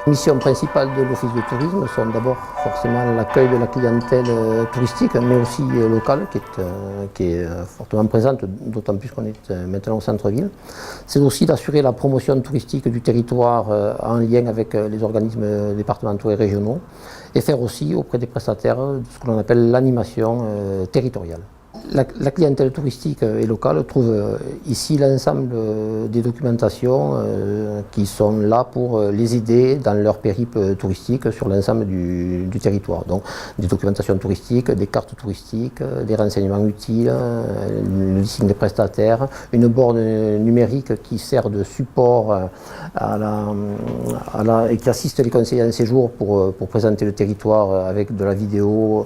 Les missions principales de l'Office de tourisme sont d'abord forcément l'accueil de la clientèle touristique, mais aussi locale, qui est fortement présente, d'autant plus qu'on est maintenant au centre-ville. C'est aussi d'assurer la promotion touristique du territoire en lien avec les organismes départementaux et régionaux, et faire aussi auprès des prestataires ce que l'on appelle l'animation territoriale. La clientèle touristique et locale trouve ici l'ensemble des documentations qui sont là pour les aider dans leur périple touristique sur l'ensemble du territoire. Donc des documentations touristiques, des cartes touristiques, des renseignements utiles, le listing des prestataires, une borne numérique qui sert de support et qui assiste les conseillers en séjour pour présenter le territoire avec de la vidéo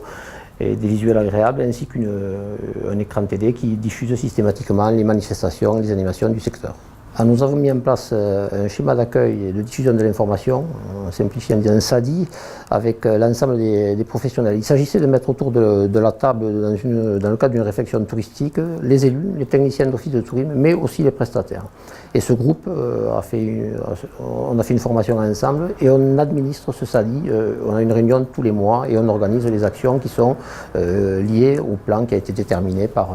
et des visuels agréables, ainsi qu'un écran TD qui diffuse systématiquement les manifestations et les animations du secteur. Alors nous avons mis en place un schéma d'accueil et de diffusion de l'information, simplifié en disant SADI, avec l'ensemble des professionnels. Il s'agissait de mettre autour de la table, dans le cadre d'une réflexion touristique, les élus, les techniciens d'office de tourisme, mais aussi les prestataires. Et ce groupe on a fait une formation ensemble et on administre ce SADI. On a une réunion tous les mois et on organise les actions qui sont liées au plan qui a été déterminé par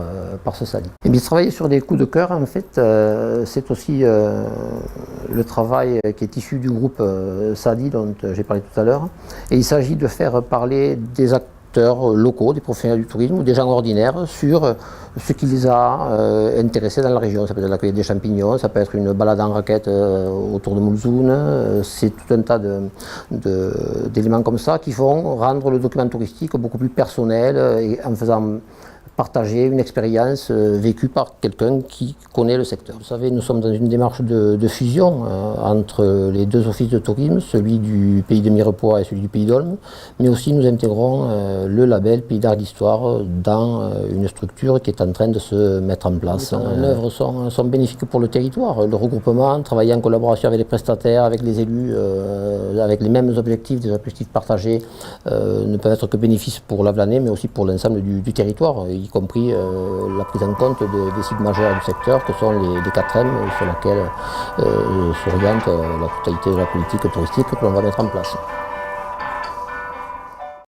ce SADI. Et bien, travailler sur des coups de cœur, en fait, c'est aussi le travail qui est issu du groupe SADI dont j'ai parlé tout à l'heure. Et il s'agit de faire parler des acteurs locaux, des professionnels du tourisme ou des gens ordinaires sur ce qui les a intéressés dans la région. Ça peut être la cueillette des champignons, ça peut être une balade en raquette autour de Moulzoune. C'est tout un tas d'éléments comme ça qui vont rendre le document touristique beaucoup plus personnel et en faisant partager une expérience vécue par quelqu'un qui connaît le secteur. Vous savez, nous sommes dans une démarche de fusion entre les deux offices de tourisme, celui du pays de Mirepoix et celui du pays d'Olme, mais aussi nous intégrons le label Pays d'Art d'Histoire dans une structure qui est en train de se mettre en place. Les œuvres sont bénéfiques pour le territoire. Le regroupement, travailler en collaboration avec les prestataires, avec les élus, avec les mêmes objectifs, des objectifs partagés, ne peuvent être que bénéfices pour l'Avlanais, mais aussi pour l'ensemble du territoire, y compris la prise en compte des cibles majeures du secteur, que sont les 4M, sur lesquels s'oriente la totalité de la politique touristique que l'on va mettre en place.